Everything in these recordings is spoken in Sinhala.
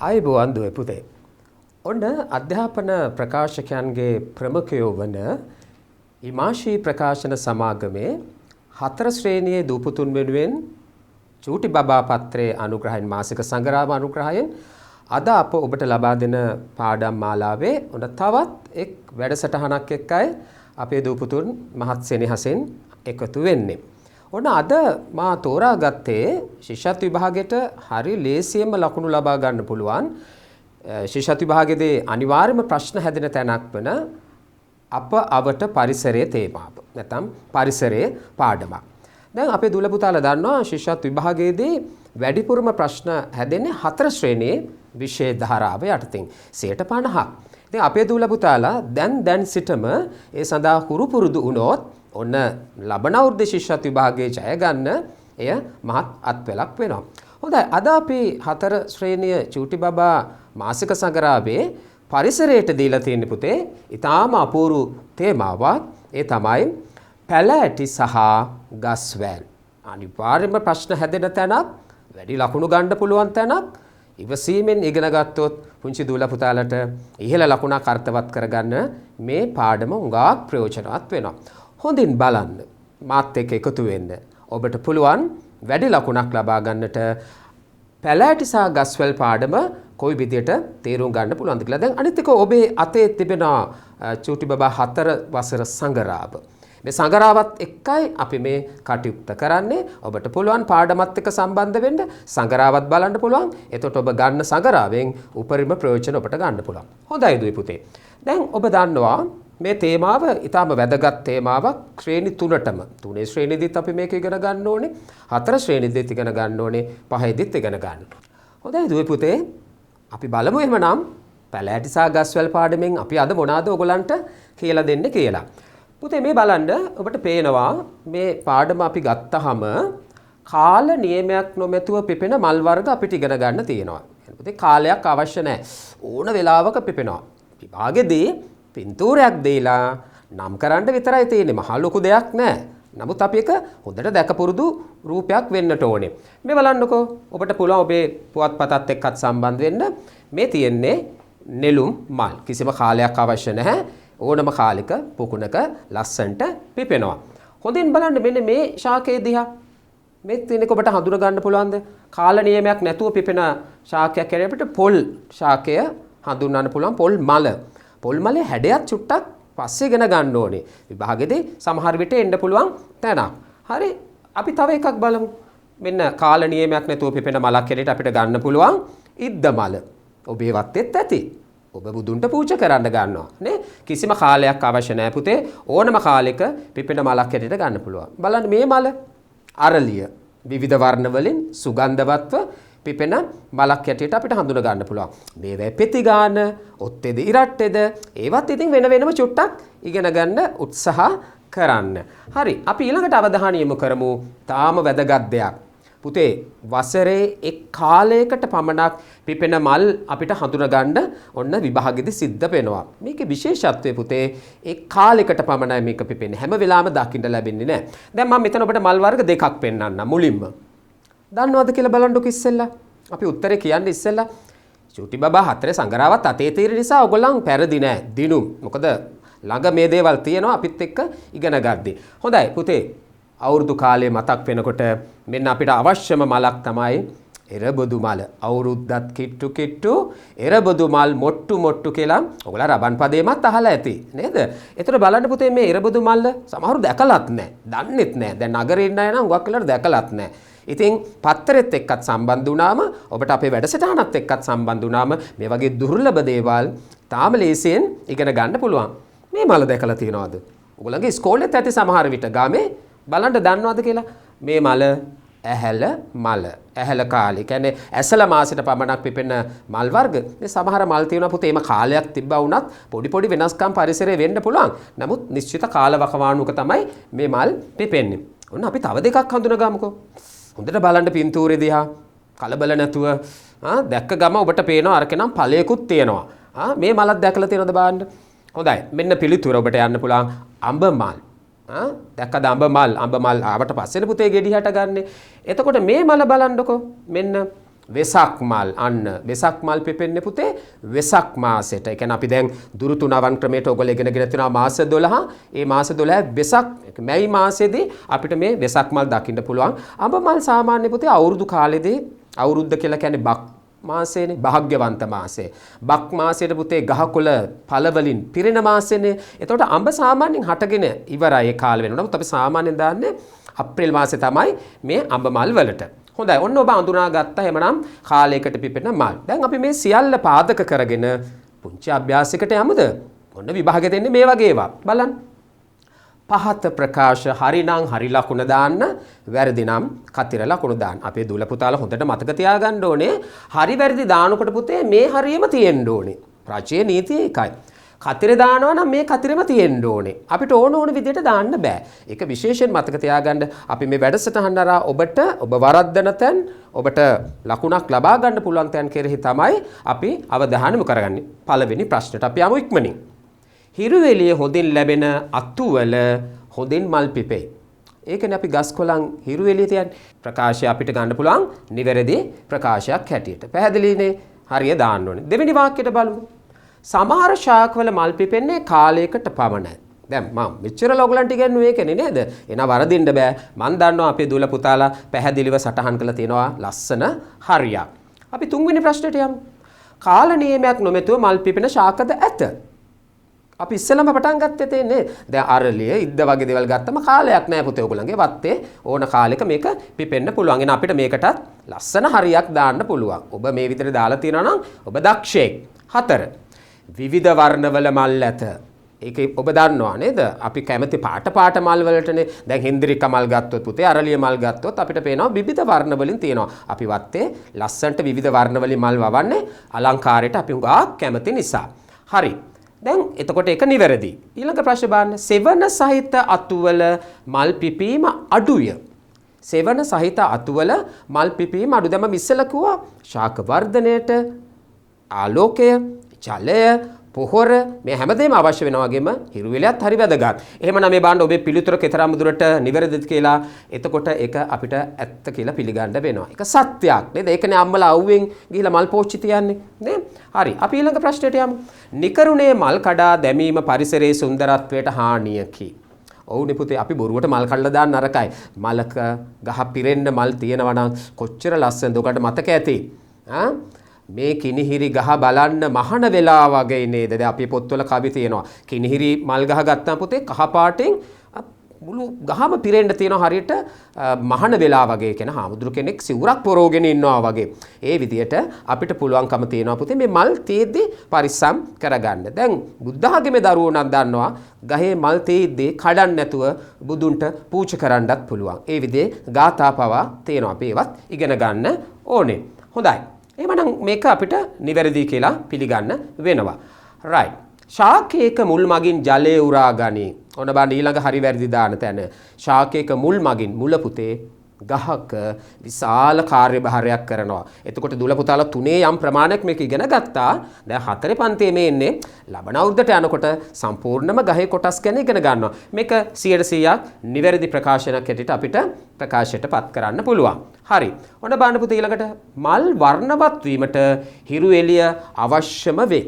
ආයුබෝවන් දුවේ පුතේ. ඔන්න අධ්‍යාපන ප්‍රකාශකයන්ගේ ප්‍රමුඛයෝ වන ඉමාශී ප්‍රකාශන සමාගමේ 4 ශ්‍රේණියේ දූපුතුන් වෙනුවෙන් චූටි බබා පත්‍රයේ අනුග්‍රහයෙන් මාසික සංග්‍රාම අනුග්‍රහයෙන් අද අප ඔබට ලබා දෙන පාඩම් මාලාවේ ඔන්න තවත් එක් වැඩසටහනක් එක්කයි අපේ දූපුතුන් මහත් සෙනෙහසෙන් එකතු වෙන්නේ. ඔන්න අද මා තෝරාගත්තේ ශිෂ්‍යත්ව විභාගයට හරි ලේසියෙන්ම ලකුණු ලබා ගන්න පුළුවන් ශිෂ්‍යත්ව විභාගයේදී අනිවාර්යම ප්‍රශ්න හැදෙන තැනක් වන අප අවට පරිසරයේ තේමාව. නැත්නම් පරිසරයේ පාඩමක්. දැන් අපේ දුල පුතාලා දන්නවා ශිෂ්‍යත්ව විභාගයේදී වැඩිපුරම ප්‍රශ්න හැදෙන්නේ 4 ශ්‍රේණියේ විෂය ධාරාව යටතේ 50%ක්. ඉතින් අපේ දුල පුතාලා දැන් සිටම ඒ සඳහා හුරු පුරුදු වුණොත් ඔන්න ලබන අවුරුද්දේ ශිෂ්‍යත්ව විභාගයේ ජය ගන්න එය මහත් අත්වැලක් වෙනවා. හොඳයි අද අපි 4 ශ්‍රේණිය චූටි බබා මාසික සංග්‍රහයේ පරිසරයට දීලා තියෙන පුතේ ඊටාම අපූර්ව තේමාවක්. ඒ තමයි පැල ඇටි සහ ගස්වැල්. අනිවාර්යයෙන්ම ප්‍රශ්න හැදෙන තැනක්, වැඩි ලකුණු ගන්න පුළුවන් තැනක්. ඉවසීමෙන් ඉගෙන ගත්තොත් පුංචි දූල පුතාලට ඉහළ ලකුණක් අර්ථවත් කරගන්න මේ පාඩම උඟාක් ප්‍රයෝජනවත් වෙනවා. හොඳින් බලන්න මාත් එක්ක එකතු වෙන්න. ඔබට පුළුවන් වැඩි ලකුණක් ලබා ගන්නට පැල ඇටි සහ ගස්වැල් පාඩම කොයි විදියට තේරුම් ගන්න පුළුවන්ද කියලා. දැන් අනිත් එක ඔබේ අතේ තිබෙන චූටි බබා 4 වසර සංග්‍රාව. මේ සංග්‍රාවත් එක්කයි අපි මේ කටයුත්ත කරන්නේ. ඔබට පුළුවන් පාඩමත් එක්ක සම්බන්ධ වෙන්න සංග්‍රාවත් බලන්න පුළුවන්. එතකොට ඔබ ගන්න සංග්‍රාවෙන් උපරිම ප්‍රයෝජන ඔබට ගන්න පුළුවන්. හොඳයි දුවේ පුතේ. දැන් ඔබ දන්නවා මේ තේමාව ඊටාම වැදගත් තේමාවක් ශ්‍රේණි 3ටම. 3 ශ්‍රේණියේදීත් අපි මේක ඉගෙන ගන්න ඕනේ. 4 ශ්‍රේණියේදීත් ඉගෙන ගන්න ඕනේ. 5ේදීත් ඉගෙන ගන්න. හොඳයි දුවේ පුතේ. අපි බලමු එහෙමනම් පැල ඇටි සහ ගස්වැල් පාඩමෙන් අපි අද මොනවාද ඔයගලන්ට කියලා දෙන්නේ කියලා. පුතේ මේ බලන්න ඔබට පේනවා මේ පාඩම අපි ගත්තාම කාල නියමයක් නොමැතුව පිපෙන මල් වර්ග අපිට ඉගෙන ගන්න තියෙනවා. පුතේ කාලයක් අවශ්‍ය නැහැ. ඕන වෙලාවක පිපෙනවා. විභාගෙදී පින්තූරයක් දීලා නම් කරන්න විතරයි තියෙන්නේ. මහ ලොකු දෙයක් නැහැ. නමුත් අපි එක හොඳට දැකපුරුදු රූපයක් වෙන්නට ඕනේ. මේ බලන්නකෝ ඔබට පුළුවන් ඔබේ පුවත්පතත් එක්කත් සම්බන්ධ වෙන්න. මේ තියෙන්නේ නෙළුම් මල්. කිසිම කාලයක් අවශ්‍ය නැහැ. ඕනම කාලයක පුකුණක ලස්සන්ට පිපෙනවා. හොඳින් බලන්න මෙන්න මේ ශාකයේ දිහා. මේ තියෙනක ඔබට හඳුන ගන්න පුළුවන්ද? කාල නියමයක් නැතුව පිපෙන ශාකයක් කියලා අපිට පොල් ශාකය හඳුන්වන්න පුළුවන්. පොල් මල. පොල් මලේ හැඩයක් චුට්ටක් පස්සේ ඉගෙන ගන්න ඕනේ. විභාගෙදී සමහර විට එන්න පුළුවන් තැනක්. හරි අපි තව එකක් බලමු. මෙන්න කාල නියමයක් නැතුව පිපෙන මලක් හැටියට අපිට ගන්න පුළුවන් ඉද්ද මල. ඔබේ වත්තේත් ඇති. ඔබ බුදුන්ට පූජා කරන්න ගන්නවා නේ. කිසිම කාලයක් අවශ්‍ය නැහැ පුතේ. ඕනම කාලයක පිපෙන මලක් හැටියට ගන්න පුළුවන්. බලන්න මේ මල අරලිය විවිධ වර්ණ වලින් සුගන්ධවත්ව පිපෙන මලක් හැටියට අපිට හඳුන ගන්න පුළුවන්. මේවැ පෙති ගාන, ඔත්තේද ඉරට්ටේද ඒවත් ඉතින් වෙන වෙනම චුට්ටක් ඉගෙන ගන්න උත්සාහ කරන්න. හරි අපි ඊළඟට අවධානය යොමු කරමු තාම වැදගත් දෙයක්. පුතේ වසරේ එක් කාලයකට පමණක් පිපෙන මල් අපිට හඳුන ගන්න ඔන්න විභාගෙදී සිද්ධ වෙනවා. මේකේ විශේෂත්වය පුතේ එක් කාලයකට පමණයි මේක පිපෙන්නේ. හැම වෙලාවෙම දකින්න ලැබෙන්නේ නැහැ. දැන් මම මෙතන ඔබට මල් වර්ග දෙකක් පෙන්නන්නම් මුලින්ම. දන්නවද කියලා බලන්නකො ඉස්සෙල්ලා. අපි උත්තරේ කියන්නේ ඉස්සෙල්ලා චූටි බබා 4 සංග්‍රහවත් අතේ තියෙන නිසා ඔයගොල්ලන් පෙරදි නෑ දිනු. මොකද ළඟ මේ දේවල් තියෙනවා අපිත් එක්ක ඉගෙන ගද්දි. හොඳයි පුතේ අවුරුදු කාලේ මතක් වෙනකොට මෙන්න අපිට අවශ්‍යම මලක් තමයි එරබොදු මල. අවුරුද්දත් කිට්ටු එරබොදු මල් මොට්ටු කියලා ඔයගොල්ලෝ රබන් පදේමත් අහලා ඇති නේද? ඒතර බලන්න පුතේ මේ එරබොදු මල්ල සමහරු දැකලත් නැහැ. දන්නෙත් නැහැ. දැන් නගරේ ඉන්න අය නම් ගොඩක් වෙලාවට දැකලත් නැහැ. ඉතින් පත්තරෙත් එක්කත් සම්බන්ධ වුණාම ඔබට අපේ වැඩසටහනත් එක්කත් සම්බන්ධ වුණාම මේ වගේ දුර්ලභ දේවල් තාම ලේසියෙන් ඉගෙන ගන්න පුළුවන්. මේ මල දැකලා තියෙනවද? ඔයගොල්ලන්ගේ ඉස්කෝලේත් ඇති සමහර විට ගාමේ බලන්න දන්නවද කියලා? මේ මල ඇහැල මල. ඇහැල කාලේ. කියන්නේ ඇසල මාසෙට පමණක් පිපෙන මල් වර්ග. මේ සමහර මල් තියෙනවා පුතේ එම කාලයක් තිබ්බා වුණත් පොඩි වෙනස්කම් පරිසරයේ වෙන්න පුළුවන්. නමුත් නිශ්චිත කාල වකවානුවක තමයි මේ මල් පිපෙන්නේ. ඔන්න අපි තව දෙකක් හඳුනගමුකෝ. හොඳට බලන්න පින්තූරේ දිහා කලබල නැතුව දැක්ක ගම ඔබට පේනවා අරක නම් ඵලයකුත් තියෙනවා. මේ මලක් දැකලා තියෙනවද බලන්න. හොඳයි. මෙන්න පිළිතුර ඔබට යන්න පුළුවන් අඹ මල්. දැක්කද අඹ මල් ආවට පස්සේ පුතේ ගෙඩි හට ගන්නෙ. එතකොට මේ මල බලන්නකෝ. මෙන්න වෙසක් මල් අන්න වෙසක් මල් පිපෙන්නේ පුතේ වෙසක් මාසෙට. ඒ කියන්නේ අපි දැන් දුරු තුනවන් ක්‍රමයට ඔයගොල්ලෝ ඉගෙනගෙන තියෙනවා මාස 12. ඒ මාස 12 වෙසක් මැයි මාසෙදී අපිට මේ වෙසක් මල් දකින්න පුළුවන්. අඹ මල් සාමාන්‍ය පුතේ අවුරුදු කාලෙදී අවුරුද්ද කියලා කියන්නේ බක් මාසේනේ භාග්‍යවන්ත මාසේ. බක් මාසයේ පුතේ ගහකොළ ඵල වලින් පිරෙන මාසෙනේ. එතකොට අඹ සාමාන්‍යයෙන් හටගෙන ඉවරයි ඒ කාල වෙනකොට. නමුත් අපි සාමාන්‍යයෙන් දාන්නේ අප්‍රේල් මාසේ තමයි මේ අඹ මල් වලට. හොඳයි ඔන්න ඔබ අඳුනා ගත්තා එහෙමනම් කාලයකට පිපෙන මල්. දැන් අපි මේ සියල්ල පාදක කරගෙන පුංචි අභ්‍යාසයකට යමුද? ඔන්න විභාගෙ දෙන්නේ මේ වගේ ඒවා. බලන්න. පහත ප්‍රකාශ හරිනම් හරි ලකුණ දාන්න, වැරදි නම් කතිර ලකුණ දාන්න. අපේ දුල පුතාලා හොඳට මතක තියාගන්න ඕනේ. හරි වැරදි දානකොට පුතේ මේ හරියම තියෙන්න ඕනේ. රචයේ නීතිය එකයි. කතිර දානවා නම් මේ කතිරෙම තියෙන්න ඕනේ. අපිට ඕන විදිහට දාන්න බෑ. ඒක විශේෂයෙන් මතක තියාගන්න. අපි මේ වැඩසටහන හරහා ඔබට ඔබ වරද්දන තැන් ඔබට ලකුණක් ලබා ගන්න පුළුවන් තැන් කෙරෙහි තමයි අපි අවධානය යොමු කරගන්නේ. පළවෙනි ප්‍රශ්නට අපි යමු ඉක්මනින්. හිරු එළිය හොඳින් ලැබෙන අතුවල හොඳින් මල් පිපේ. ඒකනේ අපි ගස් කොළන් හිරු එළිය තියන්නේ. ප්‍රකාශය අපිට ගන්න පුළුවන් නිවැරදි ප්‍රකාශයක් හැටියට. පැහැදිලිනේ? හරිය දාන්න ඕනේ. දෙවෙනි වාක්‍යයට බලමු. සමහර ශාකවල මල් පිපෙන්නේ කාලයකට පමණයි. දැන් මම මෙච්චර ලොගලන්ට ඉගෙනුවේ ඒකනේ නේද? එන වරදින්න බෑ. මම දන්නවා අපේ දුල පුතාලා පැහැදිලිව සටහන් කරලා තියෙනවා ලස්සන හරියක්. අපි තුන්වෙනි ප්‍රශ්නෙට යමු. කාල නියමයක් නොමැතුව මල් පිපෙන ශාකද ඇත? අපි ඉස්සෙල්ලාම පටන් ගත්තේ තේන්නේ. දැන් අරලිය ඉද්ද වගේ දේවල් ගත්තම කාලයක් නෑ පුතේ ඔයගොල්ලන්ගේ වත්තේ ඕන කාලෙක මේක පිපෙන්න පුළුවන්. එන අපිට මේකටත් ලස්සන හරියක් දාන්න පුළුවන්. ඔබ මේ විදිහට දාලා තියෙනවා නම් ඔබ දක්ෂයෙක්. 4 විවිධ වර්ණවල මල් ඇත. ඒක ඔබ දන්නවා නේද? අපි කැමති පාට මල් වලටනේ. දැන් හින්දිරික මල් ගත්තොත් පුතේ අරලිය මල් ගත්තොත් අපිට පේනවා විවිධ වර්ණ වලින් තියෙනවා. අපි වත්තේ ලස්සන්ට විවිධ වර්ණ වලින් මල් වවන්නේ අලංකාරයට අපි උගා කැමති නිසා. හරි. දැන් එතකොට ඒක නිවැරදි. ඊළඟ ප්‍රශ්න බලන්න. සෙවන සහිත අතුවල මල් පිපීම අඩුය. සෙවන සහිත අතුවල මල් පිපීම අඩු. දැන් මම ඉස්සෙල්ලා කිව්වා ශාක වර්ධනයට ආලෝකය ජලය පොහොර මේ හැමදේම අවශ්‍ය වෙනවා වගේම හිරු එළියත් හරි වැදගත්. එහෙමනම් මේ බලන්න ඔබේ පිළිතුර කතරම් දුරට නිවැරදිද කියලා. එතකොට ඒක අපිට ඇත්ත කියලා පිළිගන්න වෙනවා. ඒක සත්‍යයක් නේද? ඒකනේ අම්මලා අවුවෙන් ගිහිලා මල් පෝච්චි තියන්නේ නේ? හරි. අපි ඊළඟ ප්‍රශ්නයට යමු. නිකරුණේ මල් කඩා දැමීම පරිසරයේ සුන්දරත්වයට හානියකි. ඔව්නේ පුතේ අපි බොරුවට මල් කඩලා දාන්න නරකයි. මලක ගහ පිරෙන්න මල් තියෙනවා නම් කොච්චර ලස්සනද ඔකට මතක ඇති. මේ කිනිහිරි ගහ බලන්න මහන වෙලා වගේ නේද? දැන් අපි පොත්වල කවි තියෙනවා. කිනිහිරි මල් ගහ ගත්තාම පුතේ කහ පාටෙන් මුළු ගහම පිරෙන්න තියෙනවා හරියට මහන වෙලා වගේ කියන හාමුදුරු කෙනෙක් සිවුරක් පොරෝගෙන ඉන්නවා වගේ. ඒ විදිහට අපිට පුළුවන්කම තියෙනවා පුතේ මේ මල් තීද්දි පරිස්සම් කරගන්න. දැන් බුද්ධ ආගමේ දරුවෝ නම් දන්නවා ගහේ මල් තීද්දි කඩන්න නැතුව බුදුන්ට පූජා කරන්නත් පුළුවන්. ඒ විදිහේ ගාථා පවා තියෙනවා. අපි ඒවත් ඉගෙන ගන්න ඕනේ. හොඳයි. එහෙනම් මේක අපිට නිවැරදි කියලා පිළිගන්න වෙනවා. right. ශාකයක මුල් මගින් ජලය උරා ගනී. ඔන්න බලන්න ඊළඟ හරි වැරදි දාන තැන. ශාකයක මුල් මගින් මුල පුතේ ගහක විශාල කාර්යභාරයක් කරනවා. එතකොට දුල පුතාලා 3 යම් ප්‍රමාණයක් මේක ඉගෙන ගත්තා. දැන් 4 පන්තියේ මේ ඉන්නේ ලබන අවුරුද්දට යනකොට සම්පූර්ණම ගහේ කොටස් ගැන ඉගෙන ගන්නවා. මේක 100%ක් නිවැරදි ප්‍රකාශනයක් හැටියට අපිට ප්‍රකාශයට පත් කරන්න පුළුවන්. හරි. ඔන්න බලන්න පුතේ ඊළඟට මල් වර්ණවත් වීමට හිරු එළිය අවශ්‍යම වේ.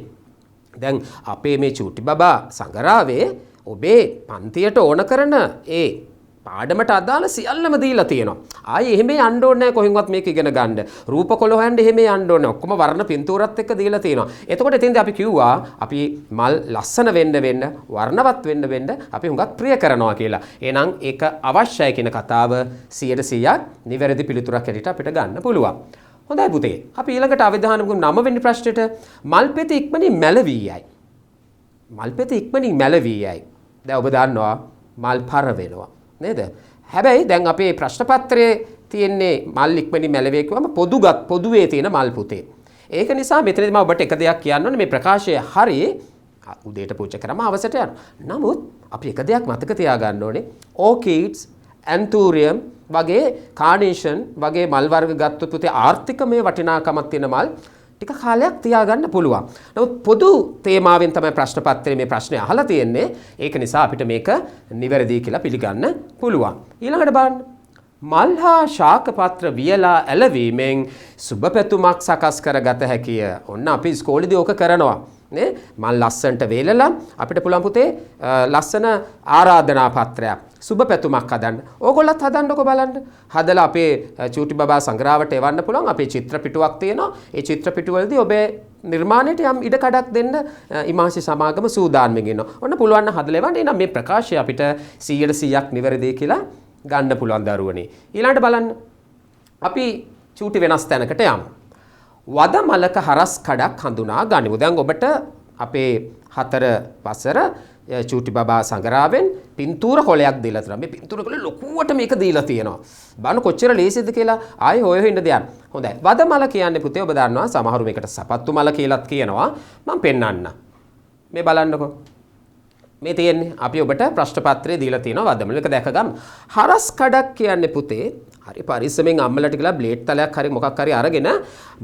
දැන් අපේ මේ චූටි බබා සංගරාවේ ඔබේ පන්තියට ඕන කරන ඒ පාඩමට අදාළ සියල්ලම දීලා තියෙනවා. ආයේ එහෙම යන්න ඕනේ නැහැ කොහෙන්වත් මේක ඉගෙන ගන්න. රූපකොළ හොයන්න එහෙම යන්න ඕනේ. ඔක්කොම වර්ණ පින්තූරත් එක්ක දීලා තියෙනවා. එතකොට එතෙන්දී අපි කිව්වා අපි මල් ලස්සන වෙන්න වර්ණවත් වෙන්න අපි හුඟක් ප්‍රිය කරනවා කියලා. එහෙනම් ඒක අවශ්‍යයි කියන කතාව 100%ක් නිවැරදි පිළිතුරක් හැටියට අපිට ගන්න පුළුවන්. හොඳයි පුතේ. අපි ඊළඟට අවධානය යොමු 9 වෙනි ප්‍රශ්නෙට මල් පෙති ඉක්මනින් මැලවී යයි. මල් පෙති ඉක්මනින් මැලවී යයි. දැන් ඔබ දන්නවා මල් පර වෙනවා. නේද? හැබැයි දැන් අපේ ප්‍රශ්න පත්‍රයේ තියෙන්නේ මල් ඉක්මනින් මැලවේ කියවම පොදුවේ තියෙන මල් පුතේ. ඒක නිසා මෙතනදී මම ඔබට එක දෙයක් කියන්න ඕනේ මේ ප්‍රකාශය හරි උදේට පූජා කරාම අවසට යනවා. නමුත් අපි එක දෙයක් මතක තියාගන්න ඕනේ ඕකිඩ්ස් ඇන්තූරියම් වගේ කානේෂන් වගේ මල් වර්ග ගත්තොත් පුතේ ආර්ථිකමය වටිනාකමක් තියෙන මල් ටික කාලයක් තියාගන්න පුළුවන්. නමුත් පොදු තේමාවෙන් තමයි ප්‍රශ්න පත්‍රයේ මේ ප්‍රශ්නේ අහලා තියෙන්නේ. ඒක නිසා අපිට මේක නිවැරදි කියලා පිළිගන්න පුළුවන්. ඊළඟට බලන්න. මල් හා ශාක පත්‍ර වියලා ඇලවීමෙන් සුබ පැතුමක් සකස් කරගත හැකිය. ඔන්න අපි ඉස්කෝලේදී ඕක කරනවා. නේ මල් ලස්සනට වේලලා අපිට පුළුවන් පුතේ ලස්සන ආරාධනා පත්‍රයක් සුබ පැතුමක් හදන්න. ඕගොල්ලත් හදන්නකෝ බලන්න. හදලා අපේ චූටි බබා සංග්‍රහවට එවන්න පුළුවන්. අපේ චිත්‍ර පිටුවක් තියෙනවා. ඒ චිත්‍ර පිටුවලදී ඔබේ නිර්මාණයට යම් ඉඩ කඩක් දෙන්න ඉමාංශි සමාගම සූදානම්ෙන් ඉන්නවා. ඔන්න පුළුවන් නම් හදලා එවන්න. එහෙනම් මේ ප්‍රකාශය අපිට 100%ක් නිවැරදි කියලා ගන්න පුළුවන් දරුවනේ. ඊළඟට බලන්න. අපි චූටි වෙනස් තැනකට යමු. වද මලක හරස් කඩක් හඳුනා ගනිමු. දැන් ඔබට අපේ 4 වසර චූටි බබා සංග්‍රහයෙන් පින්තූර කොලයක් දීලා තියෙනවා. මේ පින්තූර කොලේ ලොකුවට මේක දීලා තියෙනවා. බලන්න කොච්චර ලේසිද කියලා ආයෙ හොය හොය ඉන්න දෙයක්. හොඳයි. වද මල කියන්නේ පුතේ ඔබ දන්නවා සමහරු මේකට සපත්තු මල කියලාත් කියනවා. මම පෙන්නන්න. මේ බලන්නකෝ. මේ තියෙන්නේ අපි ඔබට ප්‍රශ්න පත්‍රය දීලා තියෙනවා වද මල. මේක දැක ගන්න. හරස් කඩක් කියන්නේ පුතේ හරි පරිස්සමෙන් අම්මලට කියලා බ්ලේඩ් තලයක් හරි මොකක් හරි අරගෙන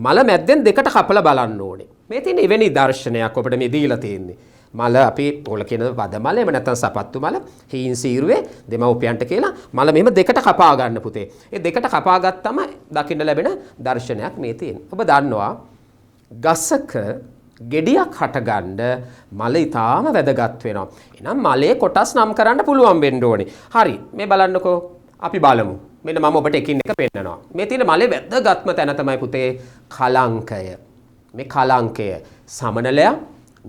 මල මැද්දෙන් දෙකට කපලා බලන්න ඕනේ. මේ තියෙන එවැනි දර්ශනයක් ඔබට මේ දීලා තියෙන්නේ. මල අපි ඕල කියන වද මල එහෙම නැත්නම් සපත්තු මල හීන් සීරුවේ දෙමව්පියන්ට කියලා මල මෙහෙම දෙකට කපා ගන්න පුතේ. ඒ දෙකට කපා ගත්තම දකින්න ලැබෙන දර්ශනයක් මේ තියෙන්නේ. ඔබ දන්නවා ගසක ගෙඩියක් හටගන්න මල ඊටාම වැදගත් වෙනවා. එහෙනම් මලේ කොටස් නම් කරන්න පුළුවන් වෙන්න ඕනේ. හරි මේ බලන්නකෝ අපි බලමු. මෙන්න මම ඔබට එකින් එක පෙන්නනවා. මේ තියෙන මලේ වැදගත්ම තැන තමයි පුතේ කලංකය. මේ කලංකය සමනලයා,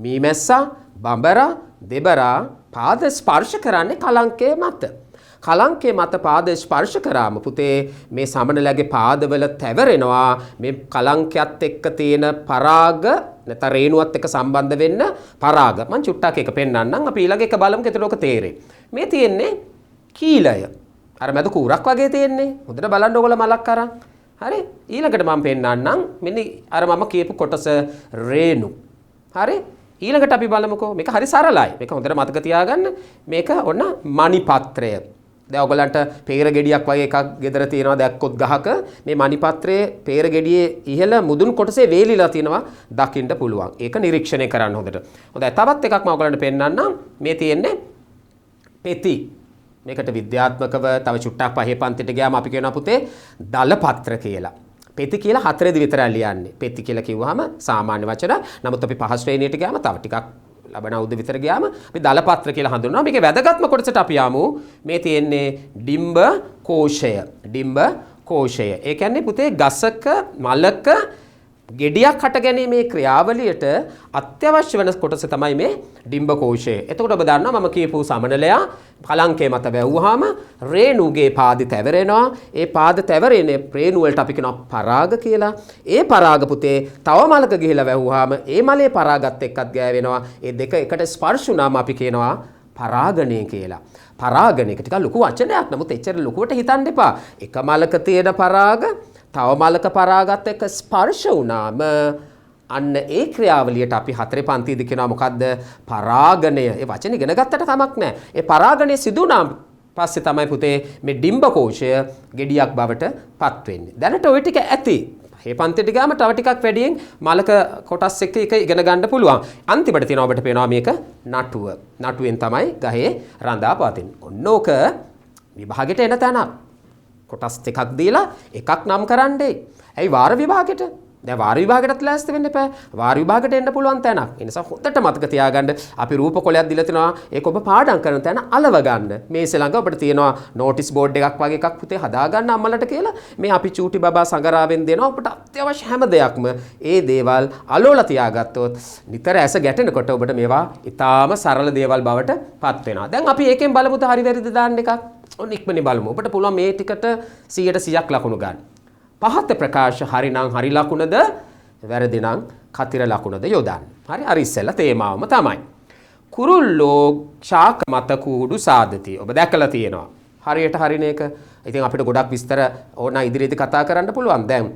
මීමැස්සා, බඹරා, දෙබරා පාද ස්පර්ශ කරන්නේ කලංකයේ මත. කලංකයේ මත පාද ස්පර්ශ කරාම පුතේ මේ සමනලයාගේ පාදවල තැවරෙනවා. මේ කලංකයත් එක්ක තියෙන පරාග නැත්නම් රේණුවත් එක්ක සම්බන්ධ වෙන්න පරාග. මම චුට්ටක් එක පෙන්නන්නම්. අපි ඊළඟ එක බලමු එතකොට ඔක තේරෙයි. මේ තියෙන්නේ කීලය. අර මැද කූරක් වගේ තියෙන්නේ. හොඳට බලන්න ඕගොල්ලෝ මලක් අරන්. හරි? ඊළඟට මම පෙන්නන්නම්. මෙන්න අර මම කියපු කොටස රේණු. හරි? ඊළඟට අපි බලමුකෝ. මේක හරි සරලයි. මේක හොඳට මතක තියාගන්න. මේක ඔන්න මණිපත්‍රය. දැන් ඔයගලන්ට peer ගෙඩියක් වගේ එකක් ගෙදර තියෙනවා දැක්කොත් ගහක මේ මණිපත්‍රයේ peer ගෙඩියේ ඉහළ මුදුන් කොටසේ වේලිලා තියෙනවා දකින්න පුළුවන්. ඒක නිරීක්ෂණය කරන්න හොඳට. හොඳයි තවත් එකක් මම ඔයගලන්ට පෙන්නන්නම්. මේ තියෙන්නේ පෙති. මේකට විද්‍යාත්මකව තව චුට්ටක් පහේ පන්තිට ගියාම අපි කියනවා පුතේ දලපත්‍ර කියලා. පෙති කියලා 4 දී විතරයි ලියන්නේ. පෙති කියලා කිව්වහම සාමාන්‍ය වචන. නමුත් අපි පහ ශ්‍රේණියට ගියාම තව ටිකක් ලබන අවුරුද්ද විතර ගියාම අපි දලපත්‍ර කියලා හඳුන්වනවා. මේකේ වැදගත්ම කොටසට අපි යමු. මේ තියෙන්නේ ඩිම්බ කෝෂය. ඩිම්බ කෝෂය. ඒ කියන්නේ පුතේ ගසක මලක ගෙඩියක් හට ගැනීමේ ක්‍රියාවලියට අත්‍යවශ්‍ය වෙන කොටස තමයි මේ ඩිම්බ කෝෂය. එතකොට ඔබ දන්නවා මම කියපු සමනලයා කලංකේ මත වැවුවාම රේණුගේ පාදි තැවරෙනවා. ඒ පාද තැවරෙන රේණු වලට අපි කියනවා පරාග කියලා. ඒ පරාග පුතේ තව මලක ගිහිලා වැවුවාම ඒ මලේ පරාගත් එක්කත් ගෑවෙනවා. ඒ දෙක එකට ස්පර්ශ වුණාම අපි කියනවා පරාගණය කියලා. පරාගණයක ටිකක් ලොකු වචනයක්. නමුත් එච්චර ලොකුවට හිතන්න එපා. එක මලක තියෙන පරාග තව මලක පරාගත් එක්ක ස්පර්ශ වුණාම අන්න ඒ ක්‍රියාවලියට අපි 4 පන්තියේදී කියනවා මොකද්ද? පරාගණය. ඒ වචනේ ඉගෙන ගත්තට කමක් නැහැ. ඒ පරාගණය සිදු වුණාම පස්සේ තමයි පුතේ මේ ඩිම්බ කෝෂය ගෙඩියක් බවට පත් වෙන්නේ. දැනට ওই ටික ඇති. මේ පන්තියට ගියාම තව ටිකක් වැඩියෙන් මලක කොටස් එක්ක එක ඉගෙන ගන්න පුළුවන්. අන්තිමට තියෙනවා ඔබට පේනවා මේක නටුව. නටුවෙන් තමයි ගහේ රඳා පවතින්නේ. ඔන්න ඕක විභාගෙට එන තැනක්. කොටස් දෙකක් දීලා එකක් නම් කරන්නේ. ඇයි වාර විභාගෙට? දැන් වාර විභාගෙටත් ලෑස්ති වෙන්න එපා. වාර විභාගෙට එන්න පුළුවන් තැනක්. ඒ නිසා හොඳට මතක තියාගන්න අපි රූප කොලයක් දීලා තිනවා. ඒක ඔබ පාඩම් කරන තැන අලව ගන්න. මේසේ ළඟ ඔබට තියෙනවා නෝටිස් බෝඩ් එකක් වගේ එකක් පුතේ හදා ගන්න අම්මලට කියලා. මේ අපි චූටි බබා සංගරාවෙන් දෙනවා ඔබට අත්‍යවශ්‍ය හැම දෙයක්ම. ඒ දේවල් අලවලා තියාගත්තොත් නිතර ඇස ගැටෙනකොට ඔබට මේවා ඊටාම සරල දේවල් බවට පත් වෙනවා. දැන් අපි ඒකෙන් බලමු හරි වැරදිද දාන්න එකක්. ඔන්න ඉක්මනින් බලමු. ඔබට පුළුවන් මේ ටිකට 100% ලකුණු ගන්න. පහත ප්‍රකාශ හරිනම් හරි ලකුණද වැරදි නම් කතිර ලකුණද යොදන්න. හරි අර ඉස්සෙල්ලා තේමාවම තමයි. කුරුල්ලෝ ශාක මත කූඩු සාදති. ඔබ දැකලා තියෙනවා. හරියට හරින එක. ඉතින් අපිට ගොඩක් විස්තර ඕන ඉදිරියේදී කතා කරන්න පුළුවන්. දැන්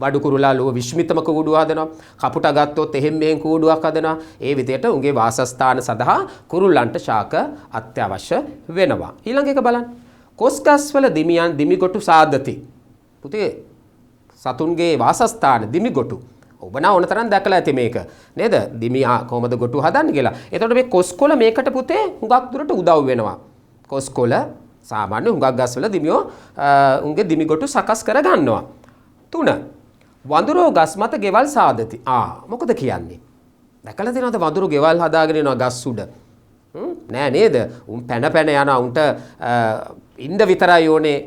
වඩු කුරුලා ලුව විශ්මිතම කූඩුව හදනවා. කපුට ගත්තොත් එහෙම් මෙහෙම් කූඩුවක් හදනවා. ඒ විදිහට උන්ගේ වාසස්ථාන සඳහා කුරුල්ලන්ට ශාක අත්‍යවශ්‍ය වෙනවා. ඊළඟ එක බලන්න. කොස්ගස්වල දිමියන් දිමිගොටු සාදති. පුතේ සතුන්ගේ වාසස්ථාන දිමිගොටු. ඔබ නා ඕන තරම් දැකලා ඇති මේක. නේද? දිමියා කොහමද ගොටු හදන්නේ කියලා. එතකොට මේ කොස්කොළ මේකට පුතේ හුඟක් දුරට උදව් වෙනවා. කොස්කොළ සාමාන්‍ය හුඟක් ගස්වල දිමියෝ උන්ගේ දිමිගොටු සකස් කර ගන්නවා. 3. වඳුරෝ ගස් මත ගෙවල් සාදති. මොකද කියන්නේ? දැකලා තියෙනවද වඳුරු ගෙවල් හදාගෙන යනවා ගස් උඩ? නෑ නේද? උන් පැන යනවා. උන්ට ඉන්න විතරයි ඕනේ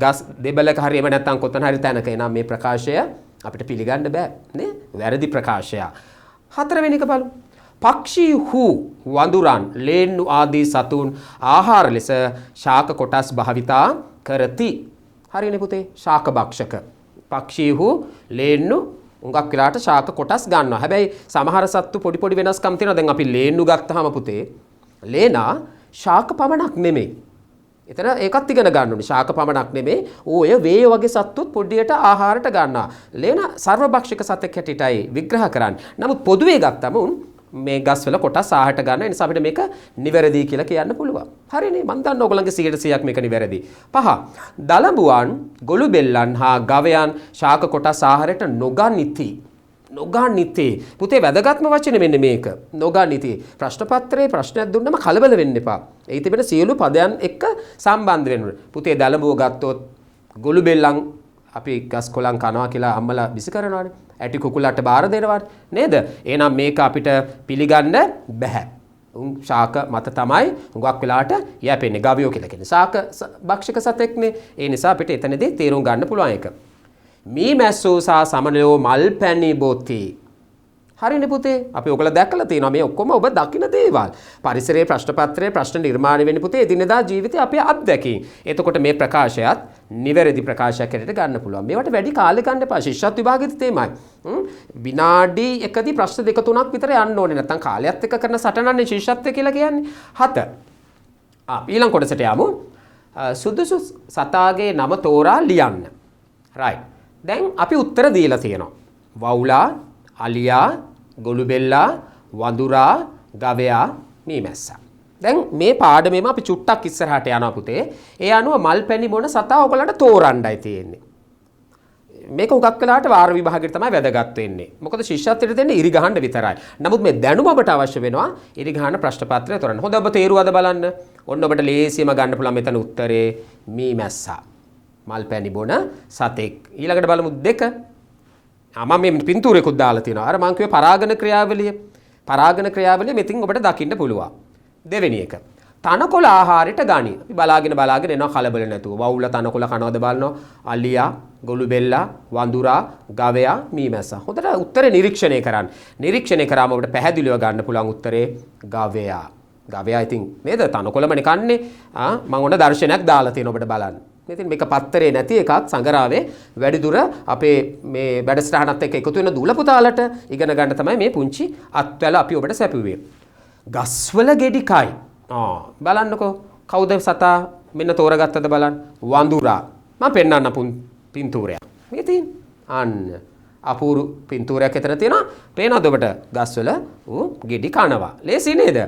ගස් දෙබලක හරි එම නැත්තම් කොතන හරි තැනක. එනම් මේ ප්‍රකාශය අපිට පිළිගන්න බෑ නේ? වැරදි ප්‍රකාශයක්. 4 වෙනි එක බලමු. පක්ෂීහු වඳුරන් ලේන්නු ආදී සතුන් ආහාර ලෙස ශාක කොටස් භාවිතා කරති. හරිනේ පුතේ? ශාක භක්ෂක. පක්ෂීහු ලේන්නු උඟක් වෙලාට ශාක කොටස් ගන්නවා. හැබැයි සමහර සත්තු පොඩි වෙනස්කම් තියෙනවා. දැන් අපි ලේන්නු ගත්තාම පුතේ ලේනා ශාක පමණක් නෙමෙයි. එතන ඒකත් ඉගෙන ගන්න ඕනේ. ශාක පමණක් නෙමෙයි. ඔය වේය වගේ සත්තුත් පොඩියට ආහාරයට ගන්නවා. ලේනා සර්වභක්ෂක සතෙක් හැටියටයි විග්‍රහ කරන්නේ. නමුත් පොදුවේ ගත්තම උන් මේ ගස්වල කොටස් ආහාරට ගන්න. ඒ නිසා අපිට මේක නිවැරදි කියලා කියන්න පුළුවන්. හරිනේ? මම දන්නවා ඔයගොල්ලන්ගේ 100%ක් මේක නිවැරදි. 5. දලඹුවන්, ගොළු බෙල්ලන් හා ගවයන් ශාක කොටස් ආහාරයට නොගනිති. නොගනිති. පුතේ වැදගත්ම වචනේ මෙන්න මේක. නොගනිති. ප්‍රශ්න පත්‍රයේ ප්‍රශ්නයක් දුන්නම කලබල වෙන්න එපා. ඒ තිබෙන සියලු පදයන් එක්ක සම්බන්ධ වෙන්න ඕනේ. පුතේ දලඹුව ගත්තොත් ගොළු බෙල්ලන් අපි ගස් කොළන් කනවා කියලා අම්මලා විසි කරනවානේ. ඇටි කුකුලට බාර දෙනවා නේද? එහෙනම් මේක අපිට පිළිගන්න බෑ. උන් ශාක මත තමයි හුඟක් වෙලාට යැපෙන්නේ. ගවයෝ කියලා කියන්නේ ශාක භක්ෂක සතෙක්නේ. ඒ නිසා අපිට එතනදී තේරුම් ගන්න පුළුවන් එක. මී මැස්සෝ සහ සමනලෝ මල් පැණි බොති. හරිනේ පුතේ? අපි ඔයගොල්ලෝ දැක්කලා තියෙනවා මේ ඔක්කොම ඔබ දකින්න දේවල්. පරිසරයේ ප්‍රශ්න පත්‍රයේ ප්‍රශ්න නිර්මාණය වෙන්නේ පුතේ එදිනෙදා ජීවිතයේ අපේ අත්දැකීම්. එතකොට මේ ප්‍රකාශයත් නිවැරදි ප්‍රකාශයක් හැටියට ගන්න පුළුවන්. මේවට වැඩි කාලෙ ගන්න එපා. ශිෂ්‍යත්ව විභාගෙත් තේමයි. විනාඩි එකදී ප්‍රශ්න 2-3ක් විතර යන්න ඕනේ. නැත්තම් කාලයත් එක්ක කරන සටනන්නේ ශිෂ්‍යත්වය කියලා කියන්නේ. 7. ඊළඟ කොටසට යමු. සුදුසු සතාගේ නම තෝරා ලියන්න. right. දැන් අපි උත්තර දීලා තියෙනවා. වවුලා, අලියා, ගොළුබෙල්ලා, වඳුරා, ගවයා, මීමැස්සා. දැන් මේ පාඩමේම අපි චුට්ටක් ඉස්සරහට යනවා පුතේ. ඒ අනුව මල් පැණි බොන සතා ඔයගලන්ට තෝරන්නයි තියෙන්නේ. මේක උගක් වෙලාවට වාර විභාගයට තමයි වැදගත් වෙන්නේ. මොකද ශිෂ්‍යත්වයට දෙන්නේ ඉරි ගහන්න විතරයි. නමුත් මේ දැනුම ඔබට අවශ්‍ය වෙනවා ඉරි ගහන ප්‍රශ්න පත්‍රය තෝරන්න. හොඳ ඔබ තේරුවද බලන්න. ඔන්න ඔබට ලේසියම ගන්න පුළුවන් මෙතන උත්තරේ මීමැස්සා. මල් පැණි බොන සතෙක්. ඊළඟට බලමු 2. මම මේ පින්තූරයකුත් දාලා තියෙනවා. අර මං කිව්වේ පරාගන ක්‍රියාවලිය. පරාගන ක්‍රියාවලිය මෙතින් ඔබට දකින්න පුළුවන්. දෙවෙනි එක. තනකොළ ආහාරයට ගනි. අපි බලාගෙන එනවා කලබල නැතුව. වවුල තනකොළ කනවද බලනවා. අලියා, ගොළුබෙල්ලා, වඳුරා, ගවයා, මීමැස්සා. හොඳට උත්තරේ නිරීක්ෂණය කරන්න. නිරීක්ෂණය කරාම ඔබට පැහැදිලිව ගන්න පුළුවන් උත්තරේ ගවයා. ගවයා ඉතින් නේද තනකොළමනේ කන්නේ. මම ඔන්න දර්ශනයක් දාලා තියෙනවා ඔබට බලන්න. ඉතින් මේක පත්තරේ නැති එකක් සංගරාවේ වැඩිදුර අපේ මේ වැඩසටහනත් එක්ක එකතු වෙන දූල පුතාලට ඉගෙන ගන්න තමයි මේ පුංචි අත්වැල අපි ඔබට සැපුවේ. ගස්වල ගෙඩි කයි. බලන්නකෝ කවුද සතා මෙන්න තෝරගත්තද බලන්න. වඳුරා. මම පෙන්නන්න පින්තූරයක්. ඉතින් අන්න අපූරු පින්තූරයක් එතන තියෙනවා. පේනවද ඔබට ගස්වල ගෙඩි කනවා. ලේසි නේද?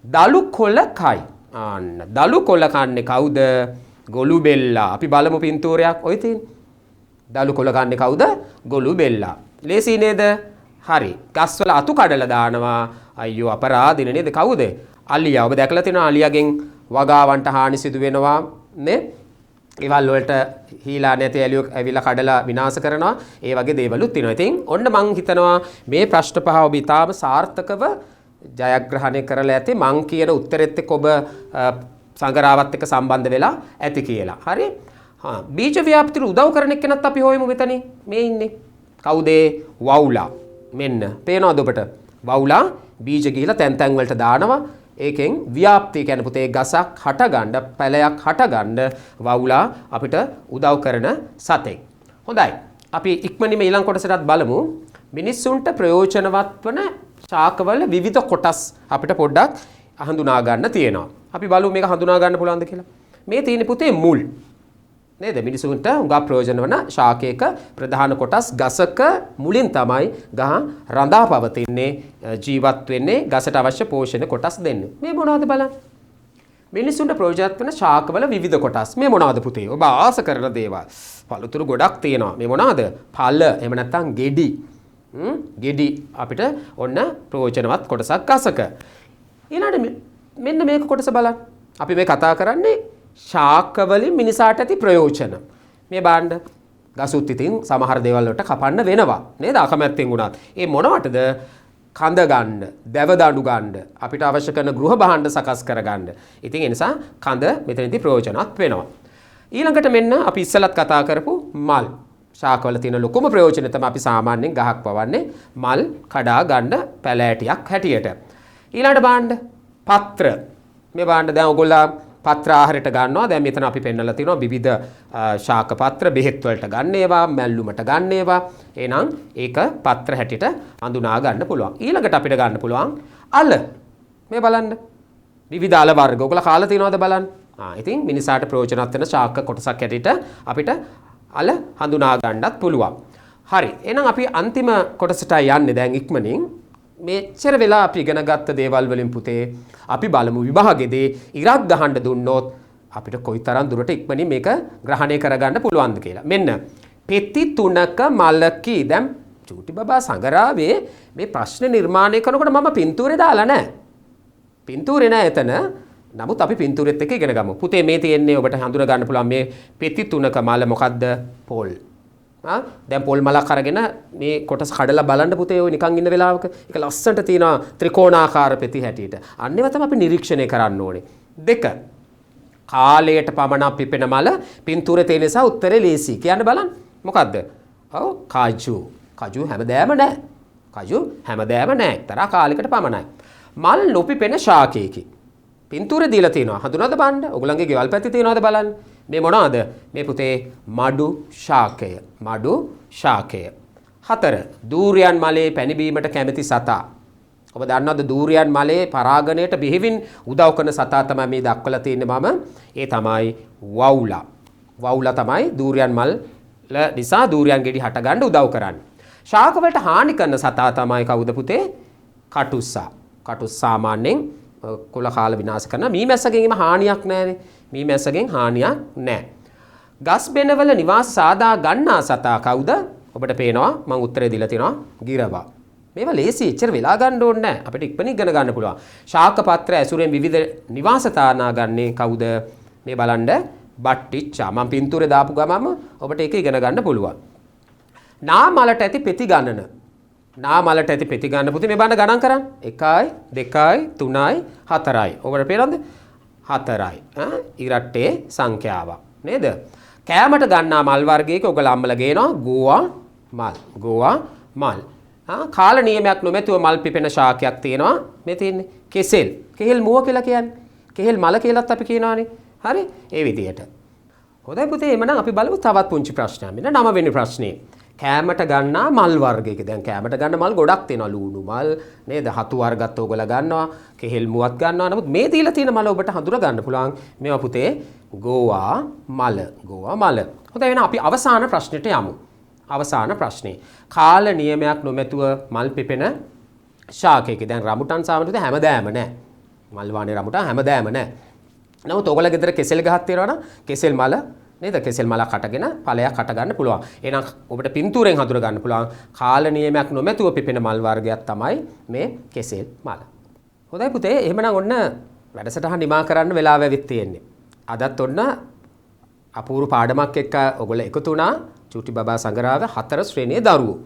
දලු කොළ කයි. අන්න දලු කොළ කන්නේ කවුද? ගොළුබෙල්ලා. අපි බලමු පින්තූරයක්. ඔය තියෙන. දලු කොළ කන්නේ කවුද? ගොළුබෙල්ලා. ලේසි නේද? හරි. ගස්වල අතු කඩලා දානවා. අයියෝ අපරාධිනේ නේද? කවුද? අලියා. ඔබ දැකලා තියෙනවා අලියාගෙන් වගාවන්ට හානි සිදු වෙනවා නේ? ඒවල් වලට හීලා නැති ඇලියෝ ඇවිල්ලා කඩලා විනාශ කරනවා. ඒ වගේ දේවලුත් තියෙනවා. ඉතින් ඔන්න මං හිතනවා මේ ප්‍රශ්න පහ ඔබ ඉතාම සාර්ථකව ජයග්‍රහණය කරලා ඇති. මං කියන උත්තරෙත් එක්ක ඔබ සංගරාවත් එක්ක සම්බන්ධ වෙලා ඇති කියලා. හරි? බීජ ව්‍යාප්තියට උදව් කරන එක්කෙනත් අපි හොයමු මෙතන. මේ ඉන්නේ. කවුද? වවුලා. මෙන්න. පේනවද ඔබට? වවුලා බීජ ගිහිලා තැන් තැන් වලට දානවා. ඒකෙන් ව්‍යාප්තිය කියන්නේ පුතේ ගසක් හටගන්න, පැලයක් හටගන්න වවුලා අපිට උදව් කරන සතෙක්. හොඳයි. අපි ඉක්මනින්ම ඊළඟ කොටසටත් බලමු. මිනිස්සුන්ට ප්‍රයෝජනවත් වන ශාකවල විවිධ කොටස් අපිට පොඩ්ඩක් හඳුනා ගන්න තියෙනවා. අපි බලමු මේක හඳුනා ගන්න පුළුවන්ද කියලා. මේ තියෙන පුතේ මුල්. නේද? මිනිසුන්ට උගා ප්‍රයෝජන වන ශාකයක ප්‍රධාන කොටස් ගසක මුලින් තමයි ගහ රඳා පවතින්නේ, ජීවත් වෙන්නේ, ගසට අවශ්‍ය පෝෂණ කොටස් දෙන්නේ. මේ මොනවද බලන්න. මිනිසුන්ට ප්‍රයෝජනවත් වන ශාකවල විවිධ කොටස්. මේ මොනවද පුතේ? ඔබ ආස කරන දේවල්. පළතුරු ගොඩක් තියෙනවා. මේ මොනවද? ඵල, එහෙම නැත්නම් ගෙඩි. ගෙඩි අපිට ඔන්න ප්‍රයෝජනවත් කොටසක් ගසක. ඊළඟට මෙන්න මේක කොටස බලන්න. අපි මේ කතා කරන්නේ ශාකවලින් මිනිසාට ඇති ප්‍රයෝජන. මේ බාණ්ඩ ගසුත් ඉතින් සමහර දේවල් වලට කපන්න වෙනවා නේද? අකමැත්තෙන් වුණත්. ඒ මොනවටද? කඳ ගන්න, දැව දඬු ගන්න, අපිට අවශ්‍ය කරන ගෘහ භාණ්ඩ සකස් කර ගන්න. ඉතින් ඒ නිසා කඳ මෙතනදී ප්‍රයෝජනවත් වෙනවා. ඊළඟට මෙන්න අපි ඉස්සලත් කතා කරපු මල්. ශාකවල තියෙන ලොකුම ප්‍රයෝජනය තමයි අපි සාමාන්‍යයෙන් ගහක් පවන්නේ මල් කඩා ගන්න පැලෑටියක් හැටියට. ඊළඟට බාණ්ඩ පත්‍ර. මේ බාණ්ඩ දැන් ඔයගොල්ලෝ පත්‍ර ආහාරයට ගන්නවා. දැන් මෙතන අපි පෙන්නලා තිනවා විවිධ ශාක පත්‍ර බෙහෙත් වලට ගන්න ඒවා, මැල්ලුමට ගන්න ඒවා. එහෙනම් ඒක පත්‍ර හැටියට හඳුනා ගන්න පුළුවන්. ඊළඟට අපිට ගන්න පුළුවන් අල. මේ බලන්න. විවිධ අල වර්ග. ඔයගොල්ලෝ කාලා තිනවද බලන්න. ඉතින් මිනිසාට ප්‍රයෝජනවත් වෙන ශාක කොටසක් හැටියට අපිට අල හඳුනා ගන්නත් පුළුවන්. හරි. එහෙනම් අපි අන්තිම කොටසට යන්නේ දැන් ඉක්මනින්. මෙච්චර වෙලා අපි ඉගෙන ගත්ත දේවල් වලින් පුතේ අපි බලමු විභාගෙදී ඉරක් ගහන්න දුන්නොත් අපිට කොයිතරම් දුරට ඉක්මනින් මේක ග්‍රහණය කරගන්න පුළුවන්ද කියලා. මෙන්න පෙති 3ක මලකි. දැන් චූටි බබා සංගරාවේ මේ ප්‍රශ්න නිර්මාණය කරනකොට මම පින්තූරේ දාලා නැහැ. පින්තූරේ නැහැ එතන. නමුත් අපි පින්තූරෙත් එක්ක ඉගෙන ගමු. පුතේ මේ තියෙන්නේ ඔබට හඳුනා ගන්න පුළුවන් මේ පෙති 3ක මල මොකද්ද? පොල්. දැන් පොල් මලක් අරගෙන මේ කොටස් කඩලා බලන්න පුතේ ඔය නිකන් ඉන්න වෙලාවක ඒක ලස්සනට තියෙනවා ත්‍රිකෝණාකාර පෙති හැටියට. අන්න ඒවා තමයි අපි නිරීක්ෂණය කරන්න ඕනේ. 2. කාලයට පමණක් පිපෙන මල පින්තූරේ තියෙන නිසා උත්තරේ ලේසි. කියන්න බලන්න. මොකද්ද? ඔව් කජු. කජු හැමදාම නැහැ. කජු හැමදාම නැහැ. එක්තරා කාලයකට පමණයි. මල් නොපිපෙන ශාකයකි. පින්තූරේ දීලා තියෙනවා. හඳුනනද බලන්න? ඔයගොල්ලන්ගේ ගෙවල් පැත්තේ තියෙනවද බලන්න? මේ මොනවද? මේ පුතේ මඩු ශාකය. මඩු ශාකය. 4. දූර්යන් මලේ පැණි කැමති සතා. ඔබ දන්නවද දූර්යන් මලේ පරාගණයට බෙහෙවින් උදව් කරන සතා තමයි මේ දක්වලා තියෙන්නේ මම. ඒ තමයි වවුලා. වවුලා තමයි දූර්යන් මල් නිසා දූර්යන් ගෙඩි හට ගන්න උදව් කරන්නේ. ශාක වලට හානි කරන සතා තමයි කවුද පුතේ? කටුස්සා. කටුස් සාමාන්‍යයෙන් කොළ කාල විනාශ කරන මීමැස්සගෙන් එම හානියක් නැහැනේ. මීමැස්සගෙන් හානියක් නැහැ. ගස් බෙනවල නිවාස සාදා ගන්නා සතා කවුද? ඔබට පේනවා මම උත්තරේ දීලා තියෙනවා ගිරවා. මේවා ලේසි එච්චර වෙලා ගන්න ඕනේ නැහැ. අපිට ඉක්මනින් ඉගෙන ගන්න පුළුවන්. ශාක පත්‍ර ඇසුරෙන් විවිධ නිවාස තානා ගන්නේ කවුද? මේ බලන්න බට්ටිච්චා. මම පින්තූරේ දාපු ගමම ඔබට ඒක ඉගෙන ගන්න පුළුවන්. නාමලට ඇති පෙති ගණන. නාමලට ඇති පෙති ගන්න පුතේ මේ බලන්න ගණන් කරන්න. 1යි 2යි 3යි 4යි. ඔබට පේනවද? 4යි. ඉරට්ටේ සංඛ්‍යාවක් නේද? කෑමට ගන්නා මල් වර්ගයක ඔයගොල්ලෝ අම්මලා ගේනවා ගෝවා මල්. ගෝවා මල්. කාල නියමයක් නොමැතුව මල් පිපෙන ශාකයක් තියෙනවා. මේ තියෙන්නේ කෙසෙල්. කෙහෙල් මුව කියලා කියන්නේ. කෙහෙල් මල කියලාත් අපි කියනවානේ. හරි? ඒ විදිහට. හොඳයි පුතේ එhmenan අපි බලමු තවත් පුංචි ප්‍රශ්නයක්. මෙන්න 9 වෙනි ප්‍රශ්නේ. කෑමට ගන්නා මල් වර්ගයක. දැන් කෑමට ගන්න මල් ගොඩක් තියෙනවා. ලූණු මල් නේද? හතු වර්ගත් ඔයගොල්ලෝ ගන්නවා. කෙහෙල් මුවත් ගන්නවා. නමුත් මේ දීලා තියෙන මල ඔබට හඳුනා ගන්න පුළුවන්. මේවා පුතේ ගෝවා මල. ගෝවා මල. හොඳයි එහෙනම් අපි අවසාන ප්‍රශ්නෙට යමු. අවසාන ප්‍රශ්නේ. කාල නියමයක් නොමැතුව මල් පිපෙන ශාකයක. දැන් රඹුටන් සාමාන්‍යයෙන් හැමදාම නැහැ. මල් වානේ රඹුටන් හැමදාම නැහැ. නමුත් ඔයගොල්ලෝ ගෙදර කෙසෙල් ගහක් තියනවා නම් කෙසෙල් මල නේද? කෙසෙල් මලක් හටගෙන ඵලයක් හට ගන්න පුළුවන්. එහෙනම් ඔබට පින්තූරෙන් හඳුනා ගන්න පුළුවන් කාල නියමයක් නොමැතුව පිපෙන මල් වර්ගයක් තමයි මේ කෙසෙල් මල. හොඳයි පුතේ එහෙමනම් ඔන්න වැඩසටහන නිමා කරන්න වෙලාව ඇවිත් තියෙන්නේ. අදත් ඔන්න අපූර්ව පාඩමක් එක්ක ඔයගොල්ලෝ එකතු වුණා. චූටි බබා සංගරාවේ 4 ශ්‍රේණියේ දරුවෝ.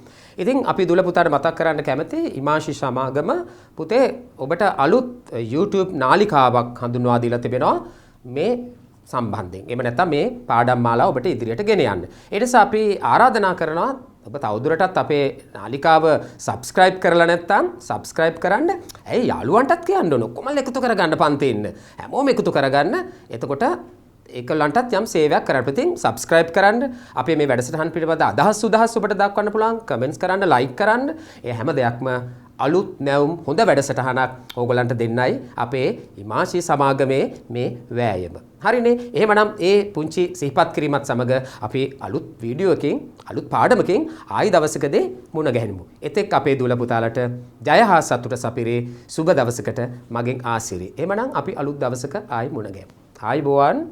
ඉතින් අපි දුල පුතාට මතක් කරන්න කැමති ඉමාශි සමාගම පුතේ ඔබට අලුත් YouTube නාලිකාවක් හඳුන්වා දීලා තිබෙනවා මේ සම්බන්ධයෙන්. එහෙම නැත්නම් මේ පාඩම් මාලාව ඔබට ඉදිරියට ගෙන යන්න. ඒ නිසා අපි ආරාධනා කරනවා ඔබ තවදුරටත් අපේ නාලිකාව subscribe කරලා නැත්නම් subscribe කරන්න. ඇයි යාළුවන්ටත් කියන්න ඕන. කොමල් එකතු කරගන්න පන්තේ ඉන්න. හැමෝම එකතු කරගන්න. එතකොට ඒකලන්ටත් යම් සේවයක් කරන්න. ඉතින් subscribe කරන්න. අපේ මේ වැඩසටහන් පිළිබඳ අදහස් සුදහස් ඔබට දක්වන්න පුළුවන්. comments කරන්න, like කරන්න. ඒ හැම දෙයක්ම අලුත් නැවුම් හොඳ වැඩසටහනක් ඕගලන්ට දෙන්නයි අපේ ඉමාශී සමාගමේ මේ වෑයම. හරිනේ. එහෙමනම් ඒ පුංචි සිහිපත් කිරීමත් සමග අපි අලුත් වීඩියෝ එකකින් අලුත් පාඩමකින් ආයි දවසකදී මුණ ගැහෙමු. එතෙක් අපේ දුල පුතාලට ජය හා සතුට සපිරේ සුබ දවසකට මගෙන් ආසිරි. එහෙමනම් අපි අලුත් දවසක ආයි මුණ ගැහෙමු. ආයි බෝවන්.